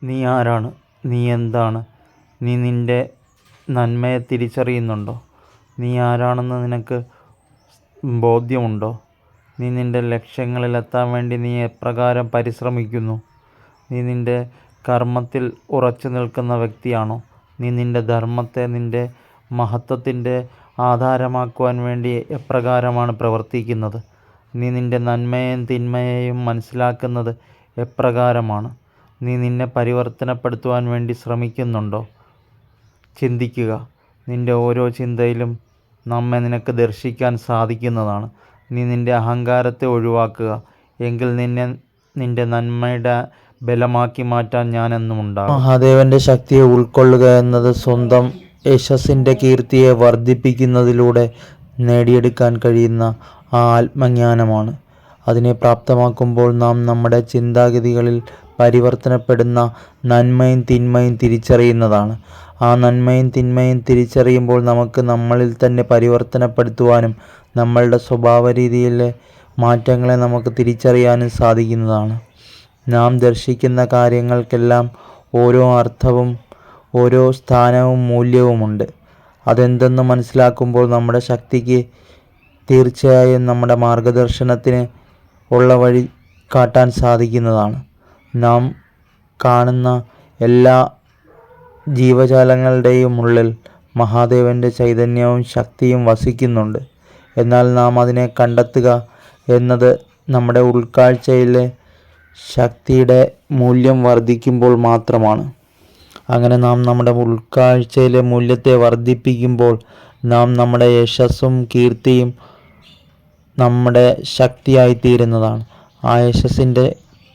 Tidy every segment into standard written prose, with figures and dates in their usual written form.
നീ ആരാണ്? നീ എന്താണ്? നീ നിൻ്റെ നന്മയെ തിരിച്ചറിയുന്നുണ്ടോ? നീ ആരാണെന്ന് നിനക്ക് ബോധ്യമുണ്ടോ? നീ നിൻ്റെ ലക്ഷ്യങ്ങളിലെത്താൻ വേണ്ടി നീ എപ്രകാരം പരിശ്രമിക്കുന്നു? നീ നിൻ്റെ കർമ്മത്തിൽ ഉറച്ചു നിൽക്കുന്ന വ്യക്തിയാണോ? നീ നിൻ്റെ ധർമ്മത്തെ നിൻ്റെ മഹത്വത്തിൻ്റെ ആധാരമാക്കുവാൻ വേണ്ടി എപ്രകാരമാണ് പ്രവർത്തിക്കുന്നത്? നീ നിൻ്റെ നന്മയെയും തിന്മയെയും മനസ്സിലാക്കുന്നത് എപ്രകാരമാണ്? നീ നിന്നെ പരിവർത്തനപ്പെടുത്തുവാൻ വേണ്ടി ശ്രമിക്കുന്നുണ്ടോ? ചിന്തിക്കുക. നിൻ്റെ ഓരോ ചിന്തയിലും നമ്മെ നിനക്ക് ദർശിക്കാൻ സാധിക്കുന്നതാണ്. നീ നിൻ്റെ അഹങ്കാരത്തെ ഒഴിവാക്കുക. എങ്കിൽ നിന്നെ നിൻ്റെ നന്മയുടെ ബലമാക്കി മാറ്റാൻ ഞാനെന്നും ഉണ്ടാകും. മഹാദേവൻ്റെ ശക്തിയെ ഉൾക്കൊള്ളുക എന്നത് സ്വന്തം യശസ്സിൻ്റെ കീർത്തിയെ വർദ്ധിപ്പിക്കുന്നതിലൂടെ നേടിയെടുക്കാൻ കഴിയുന്ന ആ ആത്മജ്ഞാനമാണ്. അതിനെ പ്രാപ്തമാക്കുമ്പോൾ നാം നമ്മുടെ ചിന്താഗതികളിൽ പരിവർത്തനപ്പെടുന്ന നന്മയും തിന്മയും തിരിച്ചറിയുന്നതാണ്. ആ നന്മയും തിന്മയും തിരിച്ചറിയുമ്പോൾ നമുക്ക് നമ്മളിൽ തന്നെ പരിവർത്തനപ്പെടുത്തുവാനും നമ്മളുടെ സ്വഭാവ രീതിയിലെ മാറ്റങ്ങളെ നമുക്ക് തിരിച്ചറിയാനും സാധിക്കുന്നതാണ്. നാം ദർശിക്കുന്ന കാര്യങ്ങൾക്കെല്ലാം ഓരോ അർത്ഥവും ഓരോ സ്ഥാനവും മൂല്യവുമുണ്ട്. അതെന്തെന്ന് മനസ്സിലാക്കുമ്പോൾ നമ്മുടെ ശക്തിക്ക് തീർച്ചയായും നമ്മുടെ മാർഗദർശനത്തിന് ഉള്ള വഴി കാട്ടാൻ സാധിക്കുന്നതാണ്. നാം കാണുന്ന എല്ലാ ജീവജാലങ്ങളുടെയും ഉള്ളിൽ മഹാദേവൻ്റെ ചൈതന്യവും ശക്തിയും വസിക്കുന്നുണ്ട്. എന്നാൽ നാം അതിനെ കണ്ടെത്തുക എന്നത് നമ്മുടെ ഉൾക്കാഴ്ചയിലെ ശക്തിയുടെ മൂല്യം വർദ്ധിക്കുമ്പോൾ മാത്രമാണ്. അങ്ങനെ നാം നമ്മുടെ ഉൾക്കാഴ്ചയിലെ മൂല്യത്തെ വർദ്ധിപ്പിക്കുമ്പോൾ നാം നമ്മുടെ യശസ്സും കീർത്തിയും നമ്മുടെ ശക്തിയായിത്തീരുന്നതാണ്. ആ യശസ്സിൻ്റെ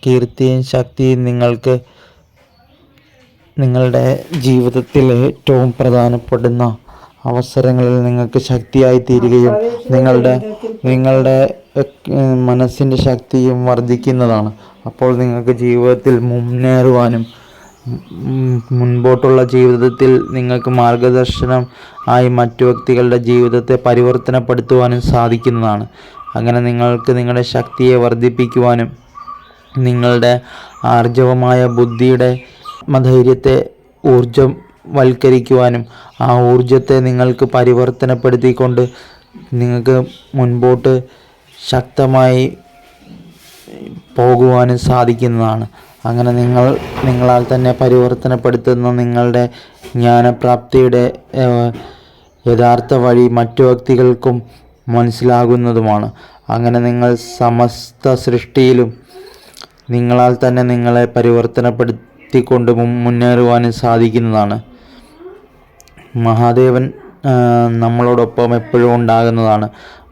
കീർത്തിയും ശക്തിയും നിങ്ങൾക്ക് നിങ്ങളുടെ ജീവിതത്തിൽ ഏറ്റവും പ്രധാനപ്പെടുന്ന അവസരങ്ങളിൽ നിങ്ങൾക്ക് ശക്തിയായി തീരുകയും നിങ്ങളുടെ മനസ്സിൻ്റെ ശക്തിയും വർദ്ധിക്കുന്നതാണ്. അപ്പോൾ നിങ്ങൾക്ക് ജീവിതത്തിൽ മുന്നേറുവാനും മുൻപോട്ടുള്ള ജീവിതത്തിൽ നിങ്ങൾക്ക് മാർഗദർശനം ആയി മറ്റു വ്യക്തികളുടെ ജീവിതത്തെ പരിവർത്തനപ്പെടുത്തുവാനും സാധിക്കുന്നതാണ്. അങ്ങനെ നിങ്ങൾക്ക് നിങ്ങളുടെ ശക്തിയെ വർദ്ധിപ്പിക്കുവാനും നിങ്ങളുടെ ആർജവമായ ബുദ്ധിയുടെ ആത്മധൈര്യത്തെ ഊർജ്ജവൽക്കരിക്കുവാനും ആ ഊർജ്ജത്തെ നിങ്ങൾക്ക് പരിവർത്തനപ്പെടുത്തിക്കൊണ്ട് നിങ്ങൾക്ക് മുൻപോട്ട് ശക്തമായി പോകുവാനും സാധിക്കുന്നതാണ്. അങ്ങനെ നിങ്ങളാൽ തന്നെ പരിവർത്തനപ്പെടുത്തുന്ന നിങ്ങളുടെ ജ്ഞാനപ്രാപ്തിയുടെ യഥാർത്ഥ വഴി മറ്റു വ്യക്തികൾക്കും മനസ്സിലാകുന്നതുമാണ്. അങ്ങനെ നിങ്ങൾ സമസ്ത സൃഷ്ടിയിലും നിങ്ങളാൽ തന്നെ നിങ്ങളെ പരിവർത്തനപ്പെടുത്തിക്കൊണ്ട് മുന്നേറുവാനും സാധിക്കുന്നതാണ്. മഹാദേവൻ നമ്മളോടൊപ്പം എപ്പോഴും ഉണ്ടാകുന്നതാണ്.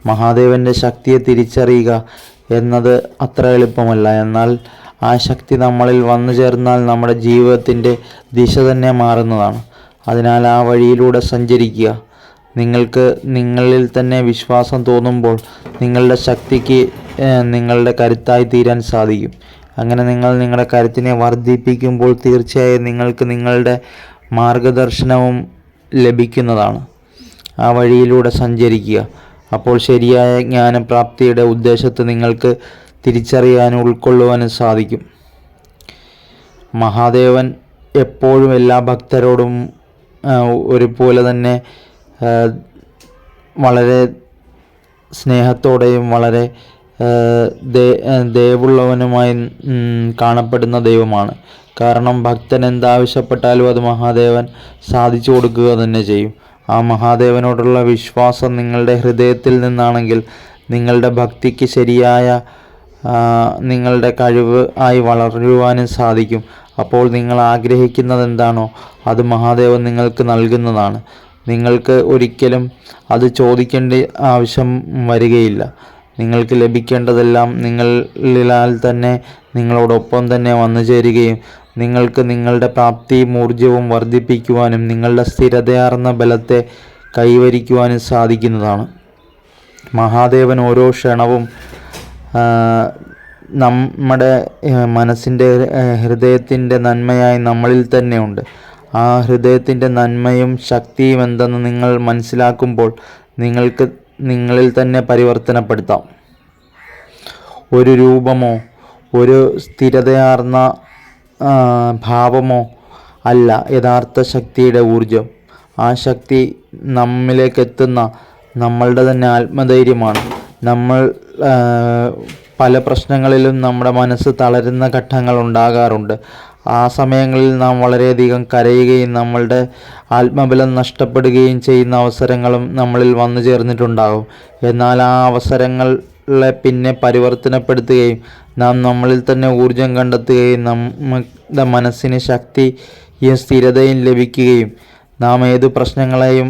മഹാദേവൻ്റെ ശക്തിയെ തിരിച്ചറിയുക എന്നത് അത്ര എളുപ്പമല്ല. എന്നാൽ ആ ശക്തി നമ്മളിൽ വന്നു ചേർന്നാൽ നമ്മുടെ ജീവിതത്തിൻ്റെ ദിശ തന്നെ മാറുന്നതാണ്. അതിനാൽ ആ വഴിയിലൂടെ സഞ്ചരിക്കുക. നിങ്ങൾക്ക് നിങ്ങളിൽ തന്നെ വിശ്വാസം തോന്നുമ്പോൾ നിങ്ങളുടെ ശക്തിക്ക് നിങ്ങളുടെ കരുത്തായി തീരാൻ സാധിക്കും. അങ്ങനെ നിങ്ങൾ നിങ്ങളുടെ കരുത്തിനെ വർദ്ധിപ്പിക്കുമ്പോൾ തീർച്ചയായും നിങ്ങൾക്ക് നിങ്ങളുടെ മാർഗദർശനവും ലഭിക്കുന്നതാണ്. ആ വഴിയിലൂടെ സഞ്ചരിക്കുക. അപ്പോൾ ശരിയായ ജ്ഞാനപ്രാപ്തിയുടെ ഉദ്ദേശത്തെ നിങ്ങൾക്ക് തിരിച്ചറിയാനും ഉൾക്കൊള്ളുവാനും സാധിക്കും. മഹാദേവൻ എപ്പോഴും എല്ലാ ഭക്തരോടും ഒരുപോലെ തന്നെ വളരെ സ്നേഹത്തോടെയും വളരെ ദയവുള്ളവനുമായി കാണപ്പെടുന്ന ദൈവമാണ്. കാരണം ഭക്തൻ എന്താവശ്യപ്പെട്ടാലും അത് മഹാദേവൻ സാധിച്ചു കൊടുക്കുക തന്നെ ചെയ്യും. ആ മഹാദേവനോടുള്ള വിശ്വാസം നിങ്ങളുടെ ഹൃദയത്തിൽ നിന്നാണെങ്കിൽ നിങ്ങളുടെ ഭക്തിക്ക് ശരിയായ നിങ്ങളുടെ കഴിവ് ആയി വളരുവാനും സാധിക്കും. അപ്പോൾ നിങ്ങൾ ആഗ്രഹിക്കുന്നത് എന്താണോ അത് മഹാദേവൻ നിങ്ങൾക്ക് നൽകുന്നതാണ്. നിങ്ങൾക്ക് ഒരിക്കലും അത് ചോദിക്കേണ്ട ആവശ്യം വരികയില്ല. നിങ്ങൾക്ക് ലഭിക്കേണ്ടതെല്ലാം നിങ്ങളിലാൽ തന്നെ നിങ്ങളോടൊപ്പം തന്നെ വന്നു ചേരുകയും നിങ്ങൾക്ക് നിങ്ങളുടെ പ്രാപ്തിയും ഊർജ്ജവും വർദ്ധിപ്പിക്കുവാനും നിങ്ങളുടെ സ്ഥിരതയാർന്ന ബലത്തെ കൈവരിക്കുവാനും സാധിക്കുന്നതാണ്. മഹാദേവൻ ഓരോ ക്ഷണവും നമ്മുടെ മനസ്സിൻ്റെ ഹൃദയത്തിൻ്റെ നന്മയായി നമ്മളിൽ തന്നെയുണ്ട്. ആ ഹൃദയത്തിൻ്റെ നന്മയും ശക്തിയും എന്തെന്ന് നിങ്ങൾ മനസ്സിലാക്കുമ്പോൾ നിങ്ങൾക്ക് നിങ്ങളിൽ തന്നെ പരിവർത്തനപ്പെടുത്താം. ഒരു രൂപമോ ഒരു സ്ഥിരതയാർന്ന ഭാവമോ അല്ല യഥാർത്ഥ ശക്തിയുടെ ഊർജം. ആ ശക്തി നമ്മിലേക്ക് എത്തുന്ന നമ്മളുടെ തന്നെ ആത്മധൈര്യമാണ്. നമ്മൾ പല പ്രശ്നങ്ങളിലും നമ്മുടെ മനസ്സ് തളരുന്ന ഘട്ടങ്ങൾ ഉണ്ടാകാറുണ്ട്. ആ സമയങ്ങളിൽ നാം വളരെയധികം കരയുകയും നമ്മളുടെ ആത്മബലം നഷ്ടപ്പെടുകയും ചെയ്യുന്ന അവസരങ്ങളും നമ്മളിൽ വന്നു ചേർന്നിട്ടുണ്ടാകും. എന്നാൽ ആ അവസരങ്ങളെ പിന്നെ പരിവർത്തനപ്പെടുത്തുകയും നാം നമ്മളിൽ തന്നെ ഊർജം കണ്ടെത്തുകയും നമ്മുടെ മനസ്സിന് ശക്തിയും സ്ഥിരതയും ലഭിക്കുകയും നാം ഏത് പ്രശ്നങ്ങളെയും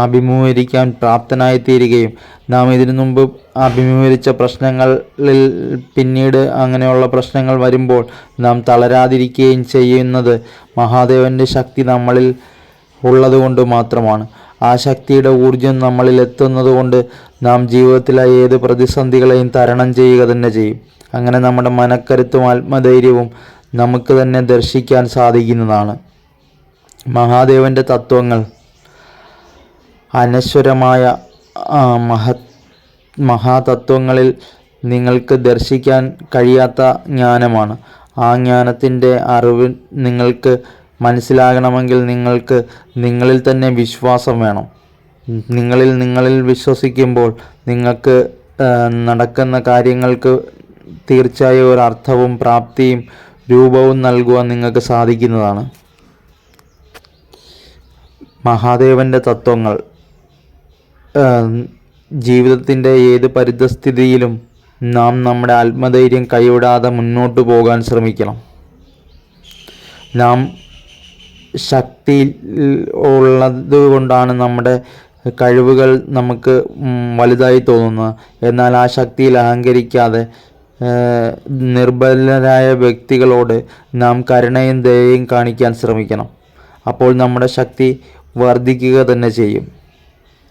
അഭിമുഖീകരിക്കാൻ പ്രാപ്തനായിത്തീരുകയും നാം ഇതിനു മുമ്പ് അഭിമുഖീകരിച്ച പ്രശ്നങ്ങളിൽ പിന്നീട് അങ്ങനെയുള്ള പ്രശ്നങ്ങൾ വരുമ്പോൾ നാം തളരാതിരിക്കുകയും ചെയ്യുന്നത് മഹാദേവൻ്റെ ശക്തി നമ്മളിൽ ഉള്ളതുകൊണ്ട് മാത്രമാണ്. ആ ശക്തിയുടെ ഊർജം നമ്മളിൽ എത്തുന്നത് കൊണ്ട് നാം ജീവിതത്തിലെ ഏത് പ്രതിസന്ധികളെയും തരണം ചെയ്യുക തന്നെ ചെയ്യും. അങ്ങനെ നമ്മുടെ മനക്കരുത്തും ആത്മധൈര്യവും നമുക്ക് തന്നെ ദർശിക്കാൻ സാധിക്കുന്നതാണ്. മഹാദേവൻ്റെ തത്വങ്ങൾ അനശ്വരമായ മഹാതത്വങ്ങളിൽ നിങ്ങൾക്ക് ദർശിക്കാൻ കഴിയാത്ത ജ്ഞാനമാണ്. ആ ജ്ഞാനത്തിൻ്റെ അറിവ് നിങ്ങൾക്ക് മനസ്സിലാകണമെങ്കിൽ നിങ്ങൾക്ക് നിങ്ങളിൽ തന്നെ വിശ്വാസം വേണം. നിങ്ങളിൽ വിശ്വസിക്കുമ്പോൾ നിങ്ങൾക്ക് നടക്കുന്ന കാര്യങ്ങൾക്ക് തീർച്ചയായും ഒരർത്ഥവും പ്രാപ്തിയും രൂപവും നൽകുവാൻ നിങ്ങൾക്ക് സാധിക്കുന്നതാണ്. മഹാദേവൻ്റെ തത്വങ്ങൾ ജീവിതത്തിൻ്റെ ഏത് പരിതസ്ഥിതിയിലും നാം നമ്മുടെ ആത്മധൈര്യം കൈവിടാതെ മുന്നോട്ട് പോകാൻ ശ്രമിക്കണം. നാം ശക്തി ഉള്ളത് കൊണ്ടാണ് നമ്മുടെ കഴിവുകൾ നമുക്ക് വലുതായി തോന്നുന്നത്. എന്നാൽ ആ ശക്തിയിൽ അഹങ്കരിക്കാതെ നിർബലരായ വ്യക്തികളോട് നാം കരുണയും ദയയും കാണിക്കാൻ ശ്രമിക്കണം. അപ്പോൾ നമ്മുടെ ശക്തി വർദ്ധിക്കുക തന്നെ ചെയ്യും.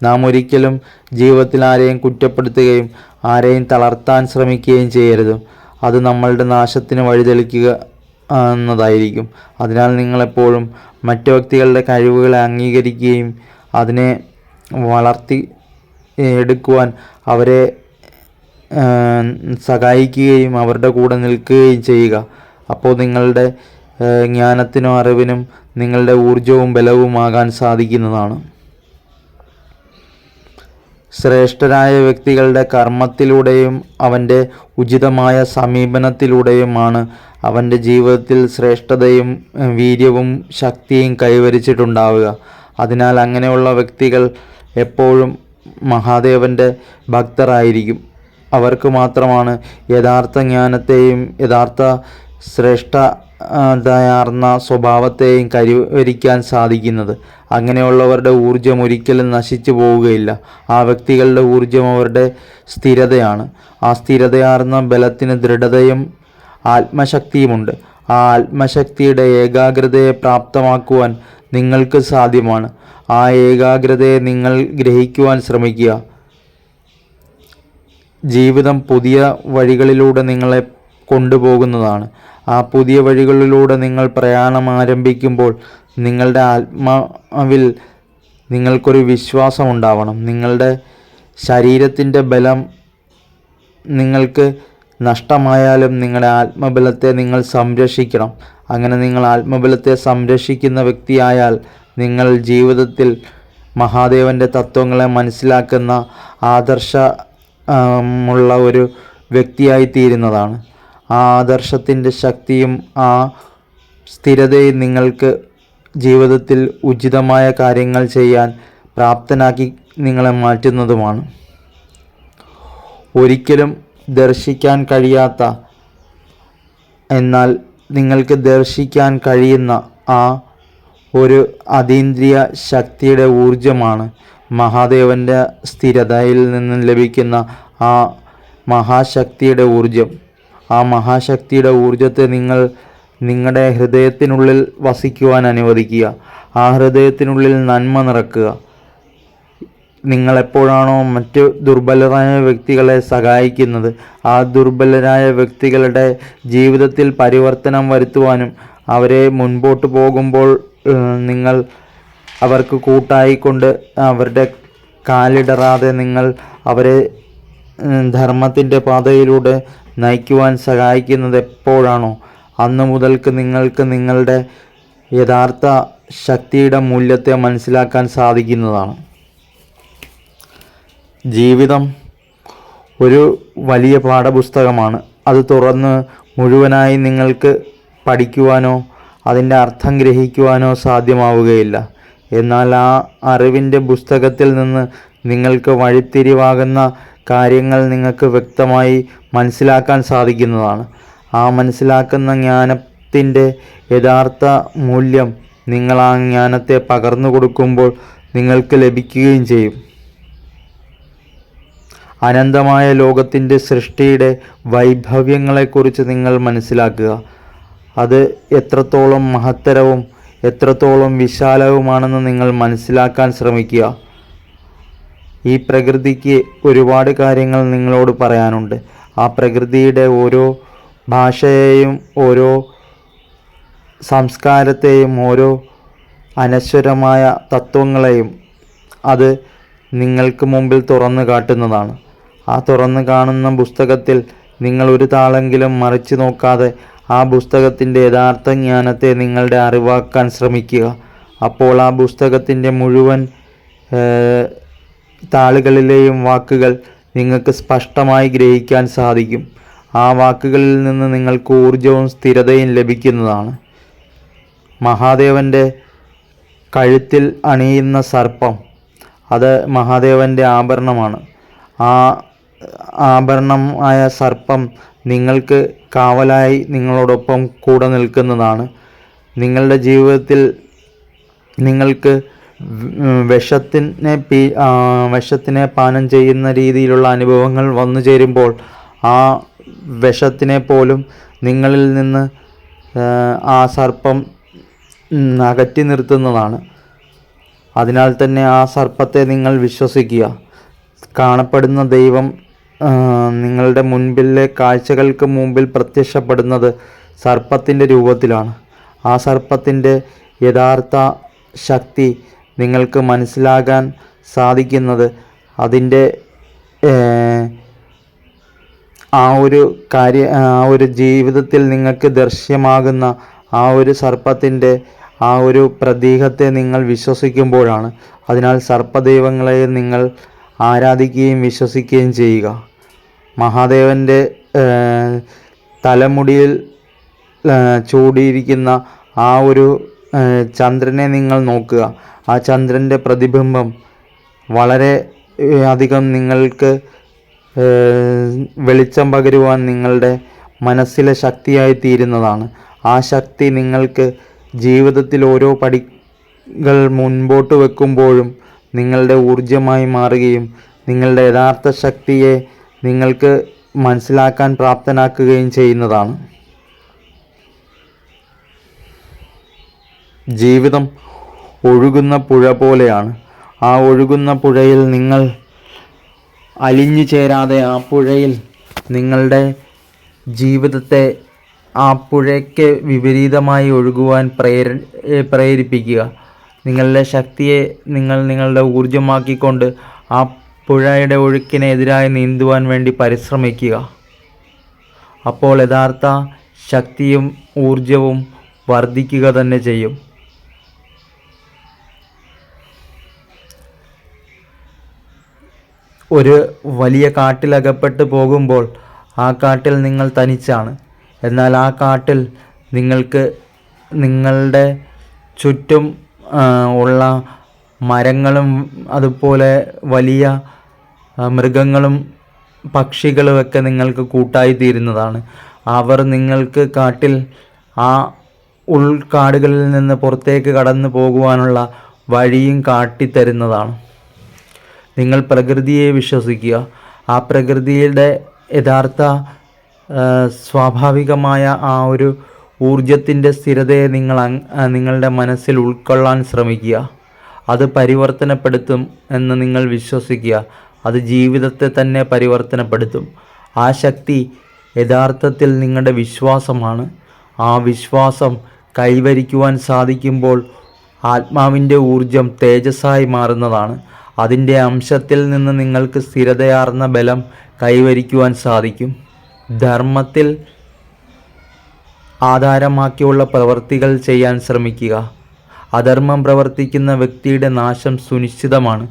നാം ഒരിക്കലും ജീവിതത്തിൽ ആരെയും കുറ്റപ്പെടുത്തുകയും ആരെയും തളർത്താൻ ശ്രമിക്കുകയും ചെയ്യരുത്. അത് നമ്മളുടെ നാശത്തിന് വഴിതെളിക്കുക എന്നതായിരിക്കും. അതിനാൽ നിങ്ങളെപ്പോഴും മറ്റു വ്യക്തികളുടെ കഴിവുകളെ അംഗീകരിക്കുകയും അതിനെ വളർത്തി എടുക്കുവാൻ അവരെ സഹായിക്കുകയും അവരുടെ കൂടെ നിൽക്കുകയും ചെയ്യുക. അപ്പോൾ നിങ്ങളുടെ ജ്ഞാനത്തിനും അറിവിനും നിങ്ങളുടെ ഊർജവും ബലവുമാകാൻ സാധിക്കുന്നതാണ്. ശ്രേഷ്ഠരായ വ്യക്തികളുടെ കർമ്മത്തിലൂടെയും അവൻ്റെ ഉചിതമായ സമീപനത്തിലൂടെയുമാണ് അവൻ്റെ ജീവിതത്തിൽ ശ്രേഷ്ഠതയും വീര്യവും ശക്തിയും കൈവരിച്ചിട്ടുണ്ടാവുക. അതിനാൽ അങ്ങനെയുള്ള വ്യക്തികൾ എപ്പോഴും മഹാദേവൻ്റെ ഭക്തരായിരിക്കും. അവർക്ക് മാത്രമാണ് യഥാർത്ഥ ജ്ഞാനത്തെയും യഥാർത്ഥ ശ്രേഷ്ഠതയാർന്ന സ്വഭാവത്തെയും കൈവരിക്കാൻ സാധിക്കുന്നത്. അങ്ങനെയുള്ളവരുടെ ഊർജം ഒരിക്കലും നശിച്ചു പോവുകയില്ല. ആ വ്യക്തികളുടെ ഊർജം അവരുടെ സ്ഥിരതയാണ്. ആ സ്ഥിരതയാർന്ന ബലത്തിന് ദൃഢതയും ആത്മശക്തിയുമുണ്ട്. ആ ആത്മശക്തിയുടെ ഏകാഗ്രതയെ പ്രാപ്തമാക്കുവാൻ നിങ്ങൾക്ക് സാധ്യമാണ്. ആ ഏകാഗ്രതയെ നിങ്ങൾ ഗ്രഹിക്കുവാൻ ശ്രമിക്കുക. ജീവിതം പുതിയ വഴികളിലൂടെ നിങ്ങളെ കൊണ്ടുപോകുന്നതാണ്. ആ പുതിയ വഴികളിലൂടെ നിങ്ങൾ പ്രയാണം ആരംഭിക്കുമ്പോൾ നിങ്ങളുടെ ആത്മാവിൽ നിങ്ങൾക്കൊരു വിശ്വാസം ഉണ്ടാവണം. നിങ്ങളുടെ ശരീരത്തിൻ്റെ ബലം നിങ്ങൾക്ക് നഷ്ടമായാലും നിങ്ങളുടെ ആത്മബലത്തെ നിങ്ങൾ സംരക്ഷിക്കണം. അങ്ങനെ നിങ്ങൾ ആത്മബലത്തെ സംരക്ഷിക്കുന്ന വ്യക്തിയായാൽ നിങ്ങൾ ജീവിതത്തിൽ മഹാദേവൻ്റെ തത്വങ്ങളെ മനസ്സിലാക്കുന്ന ആദർശമുള്ള ഒരു വ്യക്തിയായി തീരുന്നതാണ്. ആ ആദർശത്തിൻ്റെ ശക്തിയും ആ സ്ഥിരതയും നിങ്ങൾക്ക് ജീവിതത്തിൽ ഉചിതമായ കാര്യങ്ങൾ ചെയ്യാൻ പ്രാപ്തനാക്കി നിങ്ങളെ മാറ്റുന്നതുമാണ്. ഒരിക്കലും ദർശിക്കാൻ കഴിയാത്ത എന്നാൽ നിങ്ങൾക്ക് ദർശിക്കാൻ കഴിയുന്ന ആ ഒരു അതീന്ദ്രിയ ശക്തിയുടെ ഊർജമാണ് മഹാദേവൻ്റെ സ്ഥിരതയിൽ നിന്നും ലഭിക്കുന്ന ആ മഹാശക്തിയുടെ ഊർജം. ആ മഹാശക്തിയുടെ ഊർജത്തെ നിങ്ങൾ നിങ്ങളുടെ ഹൃദയത്തിനുള്ളിൽ വസിക്കുവാൻ അനുവദിക്കുക. ആ ഹൃദയത്തിനുള്ളിൽ നന്മ നിറക്കുക. നിങ്ങളെപ്പോഴാണോ മറ്റ് ദുർബലരായ വ്യക്തികളെ സഹായിക്കുന്നത്, ആ ദുർബലരായ വ്യക്തികളുടെ ജീവിതത്തിൽ പരിവർത്തനം വരുത്തുവാനും അവരെ മുൻപോട്ട് പോകുമ്പോൾ നിങ്ങൾ അവർക്ക് കൂട്ടായിക്കൊണ്ട് അവരുടെ കാലിടറാതെ നിങ്ങൾ അവരെ ധർമ്മത്തിൻ്റെ പാതയിലൂടെ നയിക്കുവാൻ സഹായിക്കുന്നത് എപ്പോഴാണോ അന്നു മുതൽക്ക് നിങ്ങൾക്ക് നിങ്ങളുടെ യഥാർത്ഥ ശക്തിയുടെ മൂല്യത്തെ മനസ്സിലാക്കാൻ സാധിക്കുന്നതാണ്. ജീവിതം ഒരു വലിയ പാഠപുസ്തകമാണ്. അത് തുറന്ന് മുഴുവനായി നിങ്ങൾക്ക് പഠിക്കുവാനോ അതിൻ്റെ അർത്ഥം ഗ്രഹിക്കുവാനോ സാധ്യമാവുകയില്ല. എന്നാൽ ആ അറിവിൻ്റെ പുസ്തകത്തിൽ നിന്ന് നിങ്ങൾക്ക് വഴിത്തിരിവാകുന്ന കാര്യങ്ങൾ നിങ്ങൾക്ക് വ്യക്തമായി മനസ്സിലാക്കാൻ സാധിക്കുന്നതാണ്. ആ മനസ്സിലാക്കുന്ന ജ്ഞാനത്തിൻ്റെ യഥാർത്ഥ മൂല്യം നിങ്ങൾ ആ ജ്ഞാനത്തെ പകർന്നു കൊടുക്കുമ്പോൾ നിങ്ങൾക്ക് ലഭിക്കുകയും ചെയ്യും. അനന്തമായ ലോകത്തിൻ്റെ സൃഷ്ടിയുടെ വൈഭവ്യങ്ങളെക്കുറിച്ച് നിങ്ങൾ മനസ്സിലാക്കുക. അത് എത്രത്തോളം മഹത്തരവും എത്രത്തോളം വിശാലവുമാണെന്ന് നിങ്ങൾ മനസ്സിലാക്കാൻ ശ്രമിക്കുക. ഈ പ്രകൃതിക്ക് ഒരുപാട് കാര്യങ്ങൾ നിങ്ങളോട് പറയാനുണ്ട്. ആ പ്രകൃതിയുടെ ഓരോ ഭാഷയെയും ഓരോ സംസ്കാരത്തെയും ഓരോ അനശ്വരമായ തത്വങ്ങളെയും അത് നിങ്ങൾക്ക് മുമ്പിൽ തുറന്നു കാട്ടുന്നതാണ്. ആ തുറന്നു കാണുന്ന പുസ്തകത്തിൽ നിങ്ങൾ ഒരു താളെങ്കിലും മറിച്ച് നോക്കാതെ ആ പുസ്തകത്തിൻ്റെ യഥാർത്ഥ ജ്ഞാനത്തെ നിങ്ങളുടെ അറിവാക്കാൻ ശ്രമിക്കുക. അപ്പോൾ ആ പുസ്തകത്തിൻ്റെ മുഴുവൻ താളുകളിലെയും വാക്കുകൾ നിങ്ങൾക്ക് സ്പഷ്ടമായി ഗ്രഹിക്കാൻ സാധിക്കും. ആ വാക്കുകളിൽ നിന്ന് നിങ്ങൾക്ക് ഊർജവും സ്ഥിരതയും ലഭിക്കുന്നതാണ്. മഹാദേവൻ്റെ കഴുത്തിൽ അണിയുന്ന സർപ്പം അത് മഹാദേവൻ്റെ ആഭരണമാണ്. ആ ആഭരണം ആയ സർപ്പം നിങ്ങൾക്ക് കാവലായി നിങ്ങളോടൊപ്പം കൂടെ നിൽക്കുന്നതാണ്. നിങ്ങളുടെ ജീവിതത്തിൽ നിങ്ങൾക്ക് വിഷത്തിനെ പാനം ചെയ്യുന്ന രീതിയിലുള്ള അനുഭവങ്ങൾ വന്നു ചേരുമ്പോൾ ആ വിഷത്തിനെ പോലും നിങ്ങളിൽ നിന്ന് ആ സർപ്പം അകറ്റി നിർത്തുന്നതാണ്. അതിനാൽ തന്നെ ആ സർപ്പത്തെ നിങ്ങൾ വിശ്വസിക്കുക. കാണപ്പെടുന്ന ദൈവം നിങ്ങളുടെ മുൻപിലെ കാഴ്ചകൾക്ക് മുമ്പിൽ പ്രത്യക്ഷപ്പെടുന്നത് സർപ്പത്തിൻ്റെ രൂപത്തിലാണ്. ആ സർപ്പത്തിൻ്റെ യഥാർത്ഥ ശക്തി നിങ്ങൾക്ക് മനസ്സിലാക്കാൻ സാധിക്കുന്നത് അതിൻ്റെ ആ ഒരു ജീവിതത്തിൽ നിങ്ങൾക്ക് ദൃശ്യമാകുന്ന ആ ഒരു സർപ്പത്തിൻ്റെ ആ ഒരു പ്രതീകത്തെ നിങ്ങൾ വിശ്വസിക്കുമ്പോഴാണ്. അതിനാൽ സർപ്പദൈവങ്ങളെ നിങ്ങൾ ആരാധിക്കുകയും വിശ്വസിക്കുകയും ചെയ്യുക. മഹാദേവൻ്റെ തലമുടിയിൽ ചൂടിയിരിക്കുന്ന ആ ഒരു ചന്ദ്രനെ നിങ്ങൾ നോക്കുക. ആ ചന്ദ്രൻ്റെ പ്രതിബിംബം വളരെ അധികം നിങ്ങൾക്ക് വെളിച്ചം പകരുവാൻ നിങ്ങളുടെ മനസ്സിലെ ശക്തിയായി തീരുന്നതാണ്. ആ ശക്തി നിങ്ങൾക്ക് ജീവിതത്തിൽ ഓരോ പടികൾ മുൻപോട്ട് വെക്കുമ്പോഴും നിങ്ങളുടെ ഊർജമായി മാറുകയും നിങ്ങളുടെ യഥാർത്ഥ ശക്തിയെ നിങ്ങൾക്ക് മനസ്സിലാക്കാൻ പ്രാപ്തനാക്കുകയും ചെയ്യുന്നതാണ്. ജീവിതം ഒഴുകുന്ന പുഴ പോലെയാണ്. ആ ഒഴുകുന്ന പുഴയിൽ നിങ്ങൾ അലിഞ്ഞു ചേരാതെ ആ പുഴയിൽ നിങ്ങളുടെ ജീവിതത്തെ ആ പുഴയ്ക്ക് വിപരീതമായി ഒഴുകുവാൻ പ്രേരിപ്പിക്കുക. നിങ്ങളുടെ ശക്തിയെ നിങ്ങളുടെ ഊർജമാക്കിക്കൊണ്ട് ആ പുഴയുടെ ഒഴുക്കിനെതിരായി നീന്തുവാൻ വേണ്ടി പരിശ്രമിക്കുക. അപ്പോൾ യഥാർത്ഥ ശക്തിയും ഊർജവും വർദ്ധിക്കുക തന്നെ ചെയ്യും. ഒരു വലിയ കാട്ടിലകപ്പെട്ട് പോകുമ്പോൾ ആ കാട്ടിൽ നിങ്ങൾ തനിച്ചാണ്. എന്നാൽ ആ കാട്ടിൽ നിങ്ങൾക്ക് നിങ്ങളുടെ ചുറ്റും ഉള്ള മരങ്ങളും അതുപോലെ വലിയ മൃഗങ്ങളും പക്ഷികളുമൊക്കെ നിങ്ങൾക്ക് കൂട്ടായി തീരുന്നതാണ്. അവർ നിങ്ങൾക്ക് കാട്ടിൽ ആ ഉൾക്കാടുകളിൽ നിന്ന് പുറത്തേക്ക് കടന്നു പോകുവാനുള്ള വഴിയും കാട്ടിത്തരുന്നതാണ്. നിങ്ങൾ പ്രകൃതിയെ വിശ്വസിക്കുക. ആ പ്രകൃതിയുടെ യഥാർത്ഥ സ്വാഭാവികമായ ആ ഒരു ഊർജത്തിൻ്റെ സ്ഥിരതയെ നിങ്ങളുടെ മനസ്സിൽ ഉൾക്കൊള്ളാൻ ശ്രമിക്കുക. അത് പരിവർത്തനപ്പെടുത്തും എന്ന് നിങ്ങൾ വിശ്വസിക്കുക. അത് ജീവിതത്തെ തന്നെ പരിവർത്തനപ്പെടുത്തും. ആ ശക്തി യഥാർത്ഥത്തിൽ നിങ്ങളുടെ വിശ്വാസമാണ്. ആ വിശ്വാസം കൈവരിക്കുവാൻ സാധിക്കുമ്പോൾ ആത്മാവിൻ്റെ ഊർജം തേജസ്സായി മാറുന്നതാണ്. അതിൻ്റെ അംശത്തിൽ നിന്ന് നിങ്ങൾക്ക് സ്ഥിരതയാർന്ന ബലം കൈവരിക്കുവാൻ സാധിക്കും. ധർമ്മത്തിൽ ആധാരമാക്കിയുള്ള പ്രവൃത്തികൾ ചെയ്യാൻ ശ്രമിക്കുക. അധർമ്മം പ്രവർത്തിക്കുന്ന വ്യക്തിയുടെ നാശം സുനിശ്ചിതമാണ്.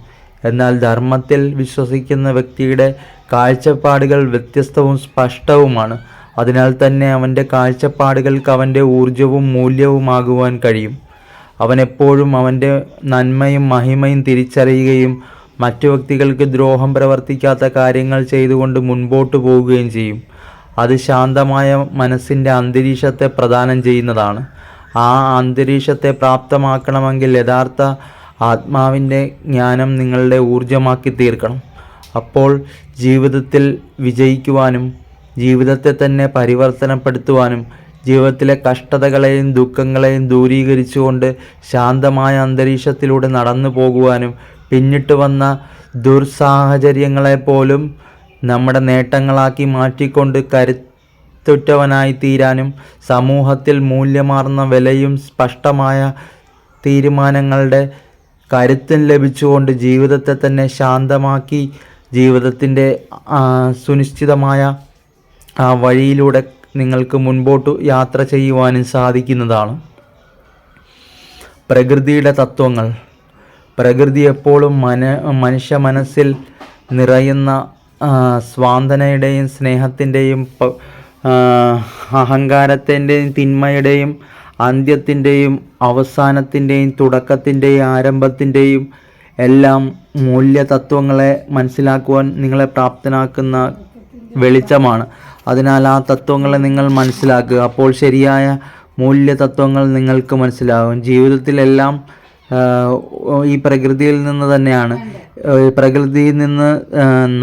എന്നാൽ ധർമ്മത്തിൽ വിശ്വസിക്കുന്ന വ്യക്തിയുടെ കാഴ്ചപ്പാടുകൾ വ്യത്യസ്തവും സ്പഷ്ടവുമാണ്. അതിനാൽ തന്നെ അവൻ്റെ കാഴ്ചപ്പാടുകൾക്ക് അവൻ്റെ ഊർജവും മൂല്യവുമാകുവാൻ കഴിയും. അവൻ എപ്പോഴും അവൻ്റെ നന്മയും മഹിമയും തിരിച്ചറിയുകയും മറ്റു വ്യക്തികൾക്ക് ദ്രോഹം പ്രവർത്തിക്കാത്ത കാര്യങ്ങൾ ചെയ്തുകൊണ്ട് മുൻപോട്ട് പോവുകയും ചെയ്യും. അത് ശാന്തമായ മനസ്സിൻ്റെ അന്തരീക്ഷത്തെ പ്രദാനം ചെയ്യുന്നതാണ്. ആ അന്തരീക്ഷത്തെ പ്രാപ്തമാക്കണമെങ്കിൽ യഥാർത്ഥ ആത്മാവിൻ്റെ ജ്ഞാനം നിങ്ങളുടെ ഊർജമാക്കി തീർക്കണം. അപ്പോൾ ജീവിതത്തിൽ വിജയിക്കുവാനും ജീവിതത്തെ തന്നെ പരിവർത്തനപ്പെടുത്തുവാനും ജീവിതത്തിലെ കഷ്ടതകളെയും ദുഃഖങ്ങളെയും ദൂരീകരിച്ചുകൊണ്ട് ശാന്തമായ അന്തരീക്ഷത്തിലൂടെ നടന്നു പോകുവാനും പിന്നിട്ട് വന്ന ദുർസാഹചര്യങ്ങളെപ്പോലും നമ്മുടെ നേട്ടങ്ങളാക്കി മാറ്റിക്കൊണ്ട് കരുത്തുറ്റവനായി തീരാനും സമൂഹത്തിൽ മൂല്യമാർന്ന വിലയും സ്പഷ്ടമായ തീരുമാനങ്ങളുടെ കരുത്തും ലഭിച്ചുകൊണ്ട് ജീവിതത്തെ തന്നെ ശാന്തമാക്കി ജീവിതത്തിൻ്റെ സുനിശ്ചിതമായ ആ വഴിയിലൂടെ നിങ്ങൾക്ക് മുൻപോട്ട് യാത്ര ചെയ്യുവാനും സാധിക്കുന്നതാണ്. പ്രകൃതിയുടെ തത്വങ്ങൾ. പ്രകൃതി എപ്പോഴും മനുഷ്യ മനസ്സിൽ നിറയുന്ന സ്വാന്തനയുടെയും സ്നേഹത്തിൻ്റെയും അഹങ്കാരത്തിൻ്റെയും തിന്മയുടെയും അന്ത്യത്തിൻ്റെയും അവസാനത്തിൻ്റെയും തുടക്കത്തിൻ്റെയും ആരംഭത്തിൻ്റെയും എല്ലാം മൂല്യതത്വങ്ങളെ മനസ്സിലാക്കുവാൻ നിങ്ങളെ പ്രാപ്തനാക്കുന്ന വെളിച്ചമാണ്. അതിനാൽ ആ തത്വങ്ങളെ നിങ്ങൾ മനസ്സിലാക്കുക. അപ്പോൾ ശരിയായ മൂല്യതത്വങ്ങൾ നിങ്ങൾക്ക് മനസ്സിലാകും. ജീവിതത്തിലെല്ലാം ഈ പ്രകൃതിയിൽ നിന്ന് തന്നെയാണ്. പ്രകൃതിയിൽ നിന്ന്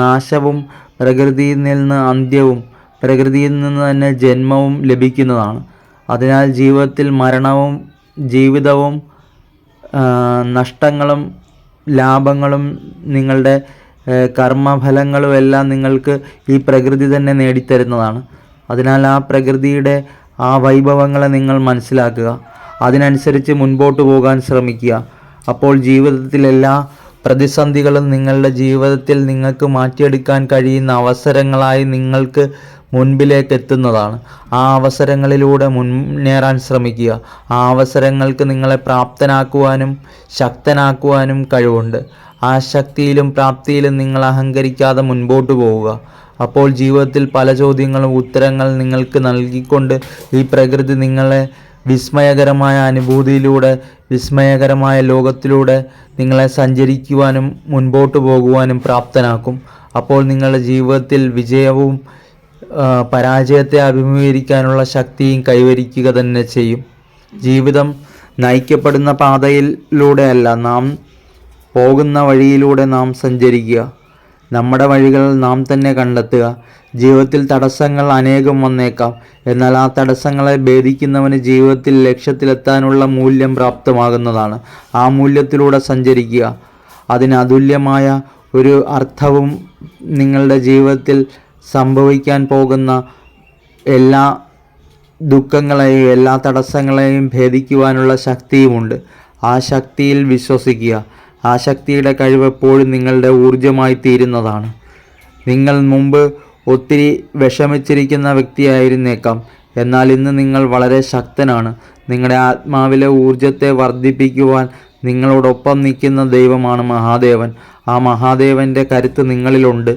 നാശവും പ്രകൃതിയിൽ നിന്ന് അന്ത്യവും പ്രകൃതിയിൽ നിന്ന് തന്നെ ജന്മവും ലഭിക്കുന്നതാണ്. അതിനാൽ ജീവിതത്തിൽ മരണവും ജീവിതവും നഷ്ടങ്ങളും ലാഭങ്ങളും നിങ്ങളുടെ കർമ്മഫലങ്ങളും എല്ലാം നിങ്ങൾക്ക് ഈ പ്രകൃതി തന്നെ നേടിത്തരുന്നതാണ്. അതിനാൽ ആ പ്രകൃതിയുടെ ആ വൈഭവങ്ങളെ നിങ്ങൾ മനസ്സിലാക്കുക. അതിനനുസരിച്ച് മുൻപോട്ട് പോകാൻ ശ്രമിക്കുക. അപ്പോൾ ജീവിതത്തിലെല്ലാ പ്രതിസന്ധികളും നിങ്ങളുടെ ജീവിതത്തിൽ നിങ്ങൾക്ക് മാറ്റിയെടുക്കാൻ കഴിയുന്ന അവസരങ്ങളായി നിങ്ങൾക്ക് മുൻപിലേക്ക് എത്തുന്നതാണ്. ആ അവസരങ്ങളിലൂടെ മുന്നേറാൻ ശ്രമിക്കുക. ആ അവസരങ്ങൾക്ക് നിങ്ങളെ പ്രാപ്തനാക്കുവാനും ശക്തനാക്കുവാനും കഴിവുണ്ട്. ആ ശക്തിയിലും പ്രാപ്തിയിലും നിങ്ങൾ അഹങ്കരിക്കാതെ മുൻപോട്ട് പോവുക. അപ്പോൾ ജീവിതത്തിൽ പല ചോദ്യങ്ങളും ഉത്തരങ്ങൾ നിങ്ങൾക്ക് നൽകിക്കൊണ്ട് ഈ പ്രകൃതി നിങ്ങളെ വിസ്മയകരമായ അനുഭൂതിയിലൂടെ വിസ്മയകരമായ ലോകത്തിലൂടെ നിങ്ങളെ സഞ്ചരിക്കുവാനും മുൻപോട്ട് പോകുവാനും പ്രാപ്തനാക്കും. അപ്പോൾ നിങ്ങളുടെ ജീവിതത്തിൽ വിജയവും പരാജയത്തെ അഭിമുഖീകരിക്കാനുള്ള ശക്തിയും കൈവരിക്കുക തന്നെ ചെയ്യും. ജീവിതം നയിക്കപ്പെടുന്ന പാതയിലൂടെയല്ല, നാം പോകുന്ന വഴിയിലൂടെ നാം സഞ്ചരിക്കുക. നമ്മുടെ വഴികൾ നാം തന്നെ കണ്ടെത്തുക. ജീവിതത്തിൽ തടസ്സങ്ങൾ അനേകം വന്നേക്കാം. എന്നാൽ ആ തടസ്സങ്ങളെ ഭേദിക്കുന്നവന് ജീവിതത്തിൽ ലക്ഷ്യത്തിലെത്താനുള്ള മൂല്യം പ്രാപ്തമാകുന്നതാണ്. ആ മൂല്യത്തിലൂടെ സഞ്ചരിക്കുക. അതിന് അതുല്യമായ ഒരു അർത്ഥവും നിങ്ങളുടെ ജീവിതത്തിൽ സംഭവിക്കാൻ പോകുന്ന എല്ലാ ദുഃഖങ്ങളെയും എല്ലാ തടസ്സങ്ങളെയും ഭേദിക്കുവാനുള്ള ശക്തിയുമുണ്ട്. ആ ശക്തിയിൽ വിശ്വസിക്കുക. ആ ശക്തിയുടെ കഴിവ് എപ്പോഴും നിങ്ങളുടെ ഊർജമായി തീരുന്നതാണ്. നിങ്ങൾ മുമ്പ് ഒത്തിരി വിഷമിച്ചിരിക്കുന്ന വ്യക്തിയായിരുന്നേക്കാം. എന്നാൽ ഇന്ന് നിങ്ങൾ വളരെ ശക്തനാണ്. നിങ്ങളുടെ ആത്മാവിലെ ഊർജത്തെ വർദ്ധിപ്പിക്കുവാൻ നിങ്ങളോടൊപ്പം നിൽക്കുന്ന ദൈവമാണ് മഹാദേവൻ. ആ മഹാദേവൻ്റെ കരുത്ത് നിങ്ങളിലുണ്ട്.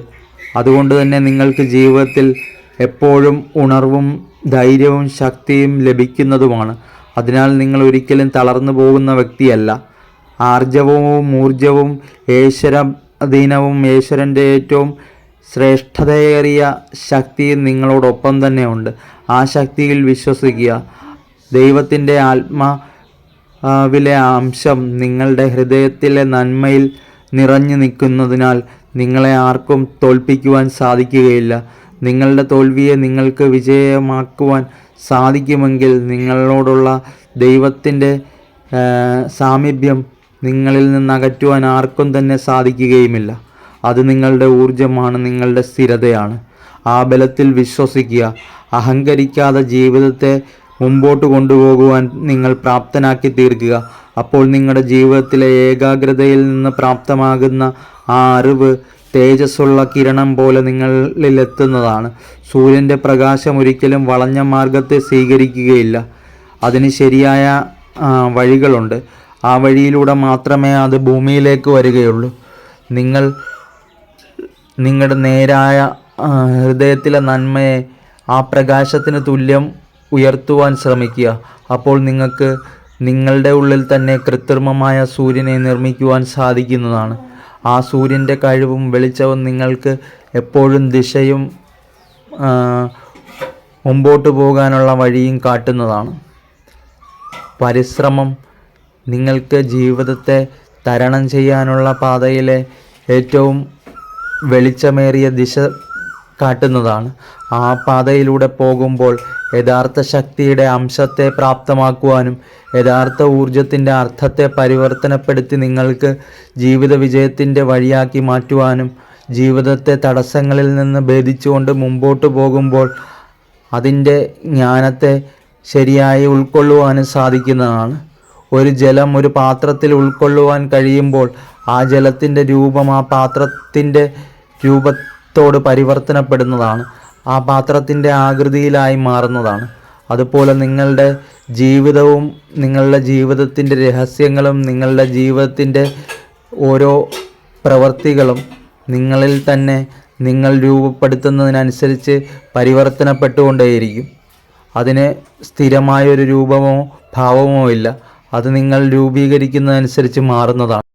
അതുകൊണ്ട് തന്നെ നിങ്ങൾക്ക് ജീവിതത്തിൽ എപ്പോഴും ഉണർവും ധൈര്യവും ശക്തിയും ലഭിക്കുന്നതുമാണ്. അതിനാൽ നിങ്ങൾ ഒരിക്കലും തളർന്നു പോകുന്ന വ്യക്തിയല്ല. ആർജവവും ഊർജവും ഈശ്വരാധീനവും ഈശ്വരൻ്റെ ഏറ്റവും ശ്രേഷ്ഠതയേറിയ ശക്തിയും നിങ്ങളോടൊപ്പം തന്നെയുണ്ട്. ആ ശക്തിയിൽ വിശ്വസിക്കുക. ദൈവത്തിൻ്റെ ആത്മാവിലെ അംശം നിങ്ങളുടെ ഹൃദയത്തിലെ നന്മയിൽ നിറഞ്ഞു നിൽക്കുന്നതിനാൽ നിങ്ങളെ ആർക്കും തോൽപ്പിക്കുവാൻ സാധിക്കുകയില്ല. നിങ്ങളുടെ തോൽവിയെ നിങ്ങൾക്ക് വിജയമാക്കുവാൻ സാധിക്കുമെങ്കിൽ നിങ്ങളോടുള്ള ദൈവത്തിൻ്റെ സാമീപ്യം നിങ്ങളിൽ നിന്ന് അകറ്റുവാൻ ആർക്കും തന്നെ സാധിക്കുകയുമില്ല. അത് നിങ്ങളുടെ ഊർജമാണ്, നിങ്ങളുടെ സ്ഥിരതയാണ്. ആ ബലത്തിൽ വിശ്വസിക്കുക. അഹങ്കരിക്കാതെ ജീവിതത്തെ മുമ്പോട്ട് കൊണ്ടുപോകുവാൻ നിങ്ങൾ പ്രാപ്തനാക്കി തീർക്കുക. അപ്പോൾ നിങ്ങളുടെ ജീവിതത്തിലെ ഏകാഗ്രതയിൽ നിന്ന് പ്രാപ്തമാകുന്ന ആ അറിവ് തേജസ്സുള്ള കിരണം പോലെ നിങ്ങളിൽ എത്തുന്നതാണ്. സൂര്യൻ്റെ പ്രകാശം ഒരിക്കലും വളഞ്ഞ മാർഗത്തെ സ്വീകരിക്കുകയില്ല. അതിന് ശരിയായ വഴികളുണ്ട്. ആ വഴിയിലൂടെ മാത്രമേ അത് ഭൂമിയിലേക്ക് വരികയുള്ളൂ. നിങ്ങൾ നിങ്ങളുടെ നേരായ ഹൃദയത്തിലെ നന്മയെ ആ പ്രകാശത്തിന് തുല്യം ഉയർത്തുവാൻ ശ്രമിക്കുക. അപ്പോൾ നിങ്ങൾക്ക് നിങ്ങളുടെ ഉള്ളിൽ തന്നെ കൃത്രിമമായ സൂര്യനെ നിർമ്മിക്കുവാൻ സാധിക്കുന്നതാണ്. ആ സൂര്യൻ്റെ കഴിവും വെളിച്ചവും നിങ്ങൾക്ക് എപ്പോഴും ദിശയും മുമ്പോട്ട് പോകാനുള്ള വഴിയും കാട്ടുന്നതാണ്. പരിശ്രമം നിങ്ങൾക്ക് ജീവിതത്തെ തരണം ചെയ്യാനുള്ള പാതയിലെ ഏറ്റവും വെളിച്ചമേറിയ ദിശ കാട്ടുന്നതാണ്. ആ പാതയിലൂടെ പോകുമ്പോൾ യഥാർത്ഥ ശക്തിയുടെ അംശത്തെ പ്രാപ്തമാക്കുവാനും യഥാർത്ഥ ഊർജത്തിൻ്റെ അർത്ഥത്തെ പരിവർത്തനപ്പെടുത്തി നിങ്ങൾക്ക് ജീവിത വിജയത്തിൻ്റെ വഴിയാക്കി മാറ്റുവാനും ജീവിതത്തെ തടസ്സങ്ങളിൽ നിന്ന് ഭേദിച്ചുകൊണ്ട് മുമ്പോട്ട് പോകുമ്പോൾ അതിൻ്റെ ജ്ഞാനത്തെ ശരിയായി ഉൾക്കൊള്ളുവാനും സാധിക്കുന്നതാണ്. ഒരു ജലം ഒരു പാത്രത്തിൽ ഉൾക്കൊള്ളുവാൻ കഴിയുമ്പോൾ ആ ജലത്തിൻ്റെ രൂപം ആ പാത്രത്തിൻ്റെ രൂപത്തോട് പരിവർത്തനപ്പെടുന്നതാണ്. ആ പാത്രത്തിൻ്റെ ആകൃതിയിലായി മാറുന്നതാണ്. അതുപോലെ നിങ്ങളുടെ ജീവിതവും നിങ്ങളുടെ ജീവിതത്തിൻ്റെ രഹസ്യങ്ങളും നിങ്ങളുടെ ജീവിതത്തിൻ്റെ ഓരോ പ്രവൃത്തികളും നിങ്ങളിൽ തന്നെ നിങ്ങൾ രൂപപ്പെടുത്തുന്നതിനനുസരിച്ച് പരിവർത്തനപ്പെട്ടുകൊണ്ടേയിരിക്കും. അതിന് സ്ഥിരമായൊരു രൂപമോ ഭാവമോ ഇല്ല. അത് നിങ്ങൾ രൂപീകരിക്കുന്നതനുസരിച്ച് മാറുന്നതാണ്.